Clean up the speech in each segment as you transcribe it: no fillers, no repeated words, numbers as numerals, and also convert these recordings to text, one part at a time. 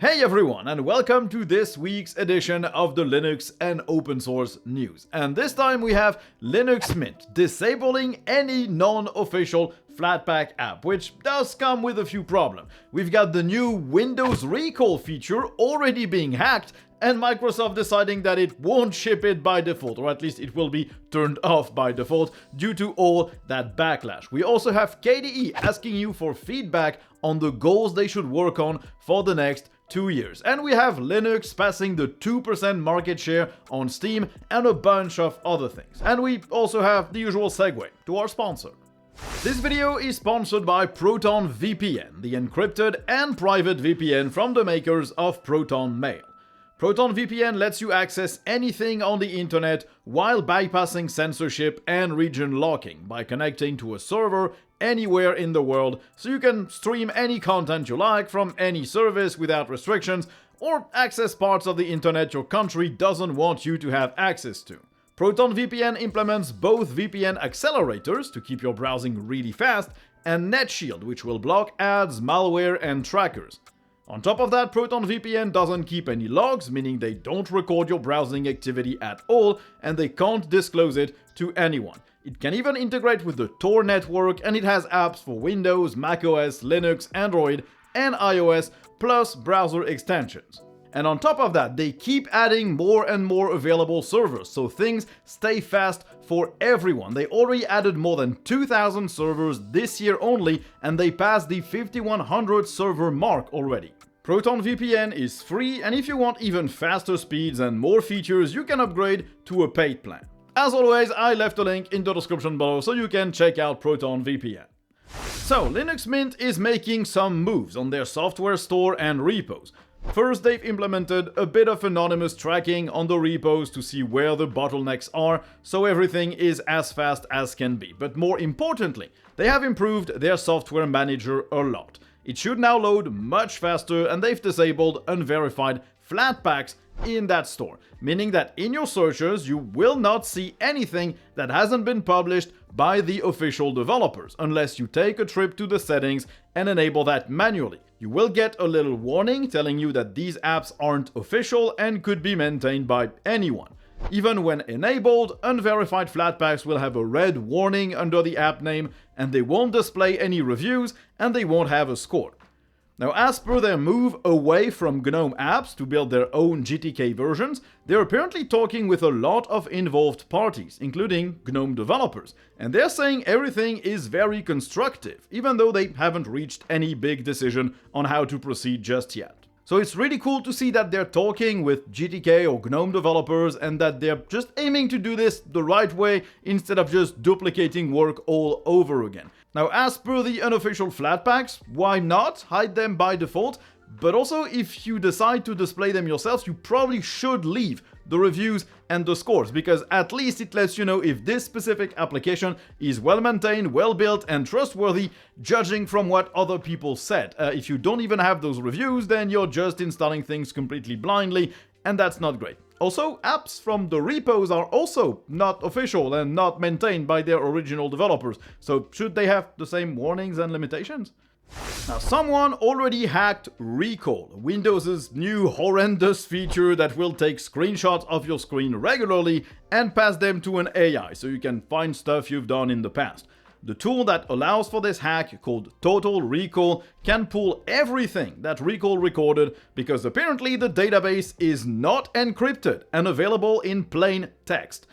Hey everyone, and welcome to this week's edition of the Linux and open source news. And this time we have Linux Mint disabling any non-official Flatpak app, which does come with a few problems. We've got the new Windows recall feature already being hacked, and Microsoft deciding that it won't ship it by default, or at least it will be turned off by default due to all that backlash. We also have KDE asking you for feedback on the goals they should work on for the next 2 years. And we have Linux passing the 2% market share on Steam and a bunch of other things. And we also have the usual segue to our sponsor. This video is sponsored by ProtonVPN, the encrypted and private VPN from the makers of Proton Mail. ProtonVPN lets you access anything on the internet while bypassing censorship and region locking by connecting to a server anywhere in the world, so you can stream any content you like from any service without restrictions, or access parts of the internet your country doesn't want you to have access to. ProtonVPN implements both VPN accelerators to keep your browsing really fast, and NetShield, which will block ads, malware, and trackers. On top of that, ProtonVPN doesn't keep any logs, meaning they don't record your browsing activity at all, and they can't disclose it to anyone. It can even integrate with the Tor network, and it has apps for Windows, macOS, Linux, Android, and iOS, plus browser extensions. And on top of that, they keep adding more and more available servers, so things stay fast for everyone. They already added more than 2,000 servers this year only, and they passed the 5,100 server mark already. ProtonVPN is free, and if you want even faster speeds and more features, you can upgrade to a paid plan. As always, I left a link in the description below so you can check out ProtonVPN. So, Linux Mint is making some moves on their software store and repos. First, they've implemented a bit of anonymous tracking on the repos to see where the bottlenecks are, so everything is as fast as can be. But more importantly, they have improved their software manager a lot. It should now load much faster, and they've disabled unverified flatpaks in that store, meaning that in your searches you will not see anything that hasn't been published by the official developers, unless you take a trip to the settings and enable that manually. You will get a little warning telling you that these apps aren't official and could be maintained by anyone. Even when enabled, unverified flatpaks will have a red warning under the app name, and they won't display any reviews, and they won't have a score. Now, as per their move away from GNOME apps to build their own GTK versions, they're apparently talking with a lot of involved parties, including GNOME developers, and they're saying everything is very constructive, even though they haven't reached any big decision on how to proceed just yet. So it's really cool to see that they're talking with GTK or GNOME developers, and that they're just aiming to do this the right way instead of just duplicating work all over again. Now, as per the unofficial flatpaks, why not hide them by default? But also, if you decide to display them yourselves, you probably should leave the reviews and the scores, because at least it lets you know if this specific application is well maintained, well built, and trustworthy, judging from what other people said. If you don't even have those reviews, then you're just installing things completely blindly, and that's not great. Also, apps from the repos are also not official and not maintained by their original developers, so should they have the same warnings and limitations? Now, someone already hacked Recall, Windows' new horrendous feature that will take screenshots of your screen regularly and pass them to an AI so you can find stuff you've done in the past. The tool that allows for this hack, called Total Recall, can pull everything that Recall recorded because apparently the database is not encrypted and available in plain text.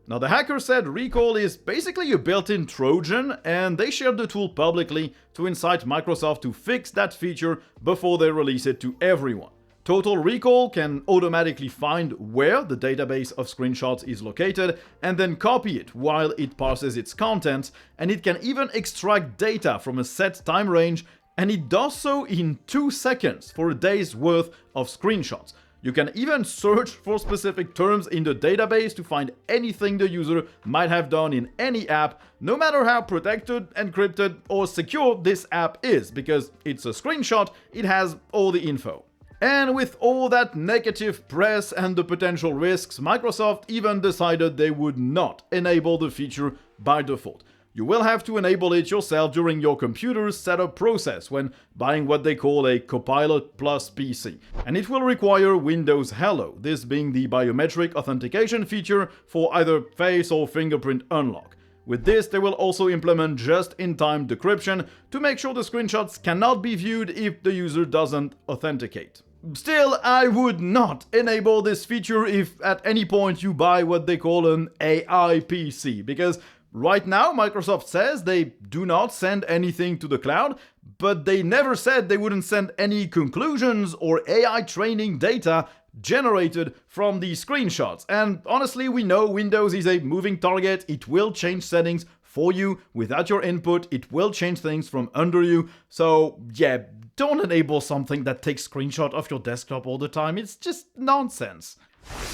Now, the hacker said Recall is basically a built-in Trojan, and they shared the tool publicly to incite Microsoft to fix that feature before they release it to everyone. Total Recall can automatically find where the database of screenshots is located and then copy it while it parses its contents, and it can even extract data from a set time range, and it does so in 2 seconds for a day's worth of screenshots. You can even search for specific terms in the database to find anything the user might have done in any app, no matter how protected, encrypted, or secure this app is, because it's a screenshot, it has all the info. And with all that negative press and the potential risks, Microsoft even decided they would not enable the feature by default. You will have to enable it yourself during your computer's setup process when buying what they call a Copilot Plus PC. And it will require Windows Hello, this being the biometric authentication feature for either face or fingerprint unlock. With this, they will also implement just-in-time decryption to make sure the screenshots cannot be viewed if the user doesn't authenticate. Still, I would not enable this feature if at any point you buy what they call an AI PC, because right now Microsoft says they do not send anything to the cloud, but they never said they wouldn't send any conclusions or AI training data generated from these screenshots. And honestly, we know Windows is a moving target. It will change settings for you without your input. It will change things from under you. So yeah, don't enable something that takes screenshot of your desktop all the time. It's just nonsense.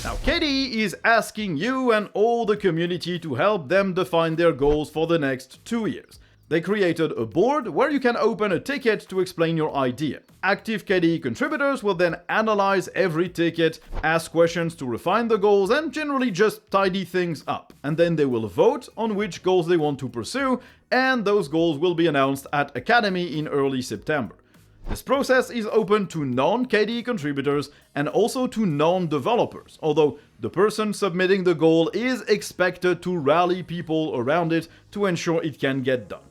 Now, KDE is asking you and all the community to help them define their goals for the next 2 years. They created a board where you can open a ticket to explain your idea. Active KDE contributors will then analyze every ticket, ask questions to refine the goals, and generally just tidy things up. And then they will vote on which goals they want to pursue, and those goals will be announced at Academy in early September. This process is open to non-KDE contributors and also to non-developers, although the person submitting the goal is expected to rally people around it to ensure it can get done.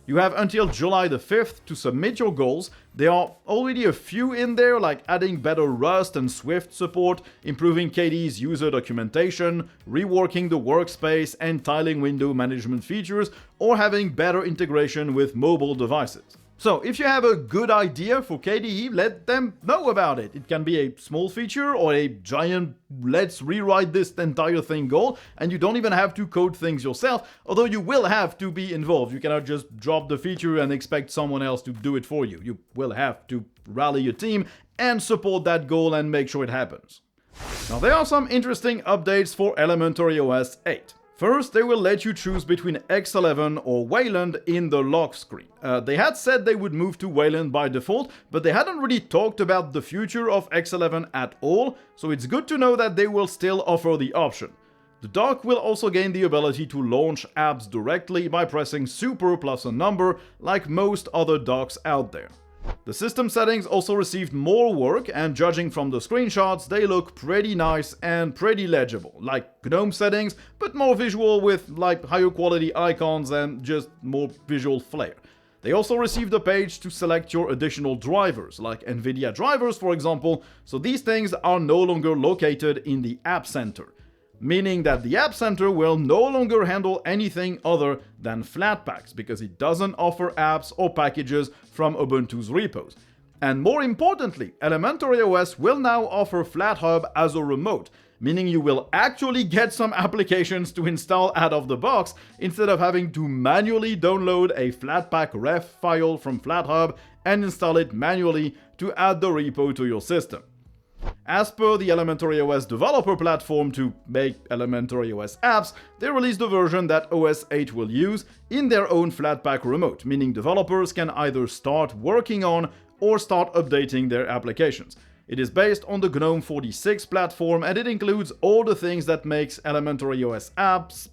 You have until July the 5th to submit your goals. There are already a few in there, like adding better Rust and Swift support, improving KDE's user documentation, reworking the workspace and tiling window management features, or having better integration with mobile devices. So, if you have a good idea for KDE, let them know about it. It can be a small feature or a giant let's rewrite this entire thing goal, and you don't even have to code things yourself, although you will have to be involved. You cannot just drop the feature and expect someone else to do it for you. You will have to rally your team and support that goal and make sure it happens. Now, there are some interesting updates for Elementary OS 8. First, they will let you choose between X11 or Wayland in the lock screen. They had said they would move to Wayland by default, but they hadn't really talked about the future of X11 at all, so it's good to know that they will still offer the option. The dock will also gain the ability to launch apps directly by pressing Super plus a number, like most other docks out there. The system settings also received more work, and judging from the screenshots, they look pretty nice and pretty legible, like GNOME settings, but more visual with like higher quality icons and just more visual flair. They also received a page to select your additional drivers, like NVIDIA drivers for example, so these things are no longer located in the App Center. Meaning that the App Center will no longer handle anything other than flatpaks, because it doesn't offer apps or packages from Ubuntu's repos. And more importantly, Elementary OS will now offer FlatHub as a remote, meaning you will actually get some applications to install out of the box instead of having to manually download a Flatpak ref file from FlatHub and install it manually to add the repo to your system. As per the Elementary OS developer platform to make Elementary OS apps, they released a version that OS 8 will use in their own Flatpak remote, meaning developers can either start working on or start updating their applications. It is based on the GNOME 46 platform, and it includes all the things that makes Elementary OS apps,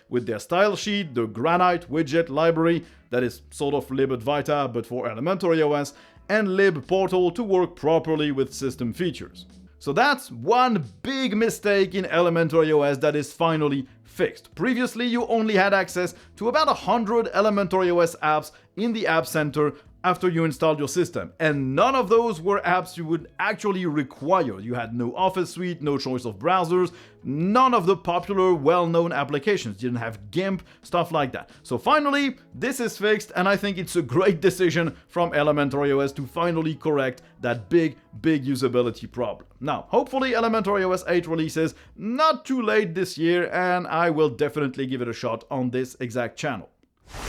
with their style sheet, the Granite widget library that is sort of libadwaita but for Elementary OS, and libportal to work properly with system features. So that's one big mistake in Elementary OS that is finally fixed. Previously, you only had access to about 100 Elementary OS apps in the App Center after you installed your system, and none of those were apps you would actually require. You had no Office suite, no choice of browsers, none of the popular well-known applications. You didn't have GIMP, stuff like that. So finally, this is fixed, and I think it's a great decision from Elementary OS to finally correct that big usability problem. Now, hopefully Elementary OS 8 releases not too late this year, and I will definitely give it a shot on this exact channel.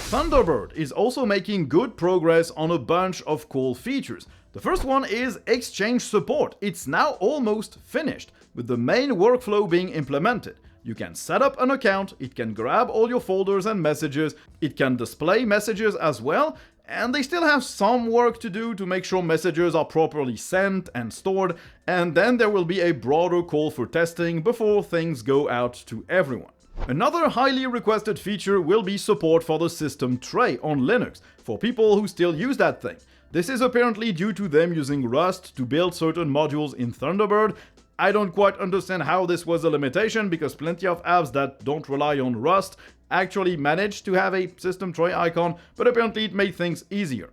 Thunderbird is also making good progress on a bunch of cool features. The first one is Exchange support. It's now almost finished, with the main workflow being implemented. You can set up an account, it can grab all your folders and messages, it can display messages as well, and they still have some work to do to make sure messages are properly sent and stored, and then there will be a broader call for testing before things go out to everyone. Another highly requested feature will be support for the system tray on Linux, for people who still use that thing. This is apparently due to them using Rust to build certain modules in Thunderbird. I don't quite understand how this was a limitation, because plenty of apps that don't rely on Rust actually manage to have a system tray icon, but apparently it made things easier.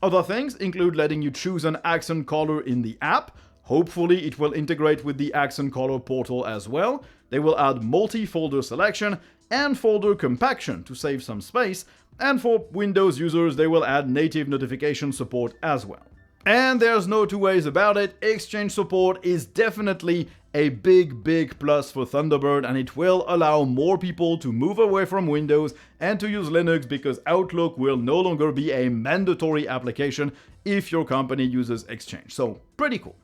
Other things include letting you choose an accent color in the app. Hopefully it will integrate with the accent color portal as well. They will add multi-folder selection and folder compaction to save some space, and for Windows users they will add native notification support as well. And there's no two ways about it, Exchange support is definitely a big plus for Thunderbird, and it will allow more people to move away from Windows and to use Linux, because Outlook will no longer be a mandatory application if your company uses Exchange. So pretty cool.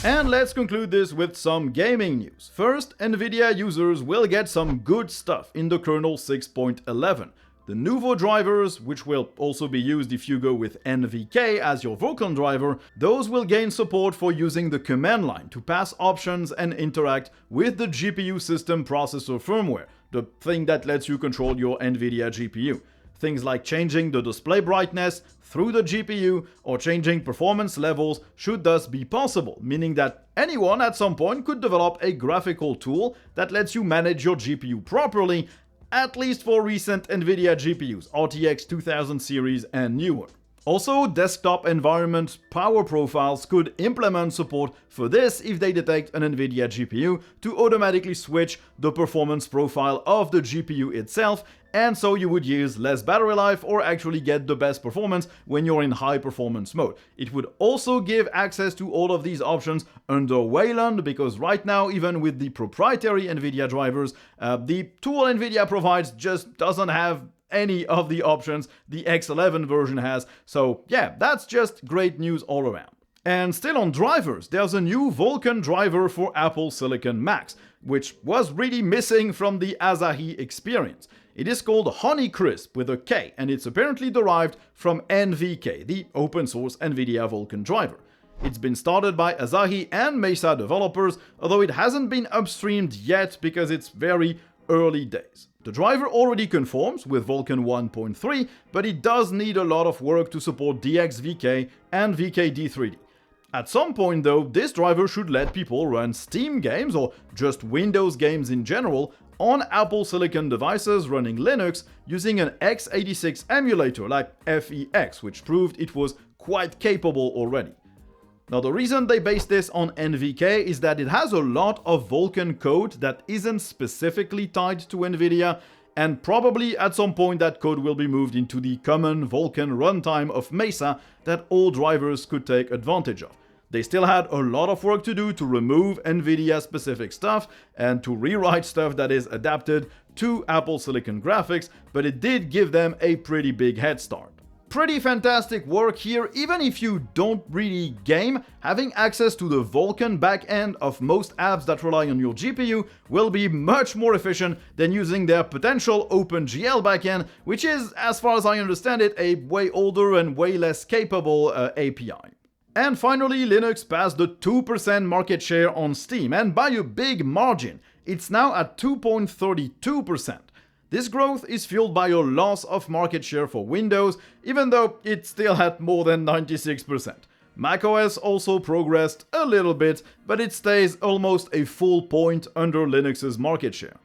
And let's conclude this with some gaming news. First, Nvidia users will get some good stuff in the kernel 6.11. The Nouveau drivers, which will also be used if you go with NVK as your Vulkan driver, those will gain support for using the command line to pass options and interact with the GPU system processor firmware, the thing that lets you control your Nvidia GPU. Things like changing the display brightness through the GPU or changing performance levels should thus be possible, meaning that anyone at some point could develop a graphical tool that lets you manage your GPU properly, at least for recent Nvidia GPUs, RTX 2000 series and newer. Also, desktop environment power profiles could implement support for this if they detect an Nvidia GPU to automatically switch the performance profile of the GPU itself, and so you would use less battery life or actually get the best performance when you're in high performance mode. It would also give access to all of these options under Wayland, because right now, even with the proprietary Nvidia drivers, the tool Nvidia provides just doesn't have any of the options the X11 version has. So yeah, that's just great news all around. And still on drivers, there's a new Vulkan driver for Apple Silicon Macs, which was really missing from the Asahi experience. It is called Honeycrisp with a K, and it's apparently derived from NVK, the open source NVIDIA Vulkan driver. It's been started by Asahi and Mesa developers, although it hasn't been upstreamed yet because it's very early days. The driver already conforms with Vulkan 1.3, but it does need a lot of work to support DXVK and VKD3D. At some point though, this driver should let people run Steam games or just Windows games in general on Apple Silicon devices running Linux using an x86 emulator like FEX, which proved it was quite capable already. Now, the reason they base this on NVK is that it has a lot of Vulkan code that isn't specifically tied to NVIDIA, and probably at some point that code will be moved into the common Vulkan runtime of Mesa that all drivers could take advantage of. They still had a lot of work to do to remove NVIDIA-specific stuff and to rewrite stuff that is adapted to Apple Silicon graphics, but it did give them a pretty big head start. Pretty fantastic work here. Even if you don't really game, having access to the Vulkan backend of most apps that rely on your GPU will be much more efficient than using their potential OpenGL backend, which is, as far as I understand it, a way older and way less capable API. And finally, Linux passed the 2% market share on Steam, and by a big margin. It's now at 2.32%. This growth is fueled by a loss of market share for Windows, even though it still had more than 96%. macOS also progressed a little bit, but it stays almost a full point under Linux's market share.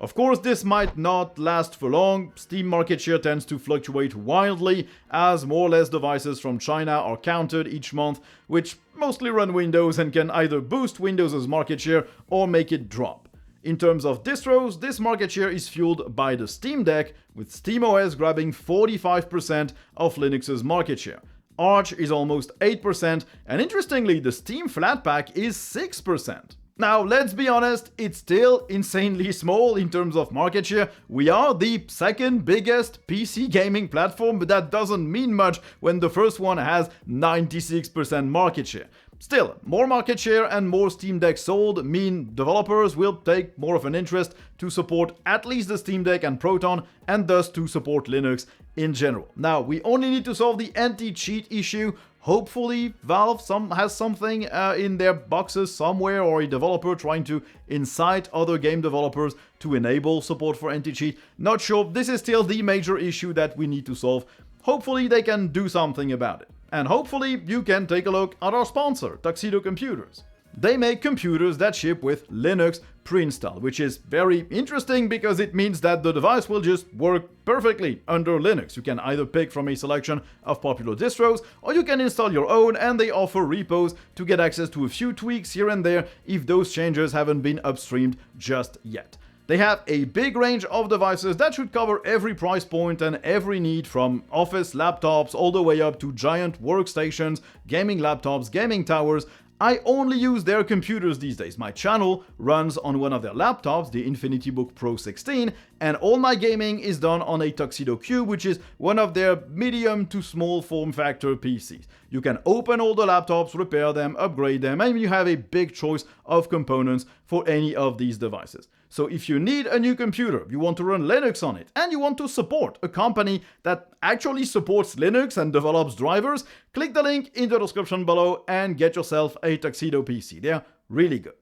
Of course, this might not last for long. Steam market share tends to fluctuate wildly as more or less devices from China are counted each month, which mostly run Windows and can either boost Windows's market share or make it drop. In terms of distros, this market share is fueled by the Steam Deck, with SteamOS grabbing 45% of Linux's market share. Arch is almost 8%, and interestingly, the Steam Flatpak is 6%. Now, let's be honest, it's still insanely small in terms of market share. We are the second biggest PC gaming platform, but that doesn't mean much when the first one has 96% market share. Still, more market share and more Steam Deck sold mean developers will take more of an interest to support at least the Steam Deck and Proton, and thus to support Linux in general. Now, we only need to solve the anti-cheat issue. Hopefully, Valve has something in their boxes somewhere, or a developer trying to incite other game developers to enable support for anti-cheat. Not sure. This is still the major issue that we need to solve. Hopefully, they can do something about it. And hopefully, you can take a look at our sponsor, Tuxedo Computers. They make computers that ship with Linux pre-installed, which is very interesting because it means that the device will just work perfectly under Linux. You can either pick from a selection of popular distros, or you can install your own, and they offer repos to get access to a few tweaks here and there if those changes haven't been upstreamed just yet. They have a big range of devices that should cover every price point and every need, from office laptops all the way up to giant workstations, gaming laptops, gaming towers. I only use their computers these days. My channel runs on one of their laptops, the InfinityBook Pro 16, and all my gaming is done on a Tuxedo Cube, which is one of their medium to small form factor PCs. You can open all the laptops, repair them, upgrade them, and you have a big choice of components for any of these devices. So if you need a new computer, you want to run Linux on it, and you want to support a company that actually supports Linux and develops drivers, click the link in the description below and get yourself a Tuxedo PC. They're really good.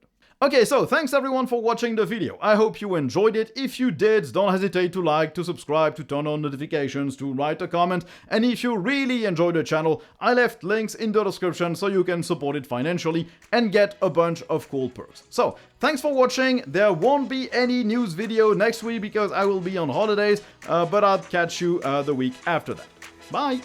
Okay, so thanks everyone for watching the video. I hope you enjoyed it. If you did, don't hesitate to like, to subscribe, to turn on notifications, to write a comment. And if you really enjoyed the channel, I left links in the description so you can support it financially and get a bunch of cool perks. So, thanks for watching. There won't be any news video next week because I will be on holidays, but I'll catch you the week after that. Bye!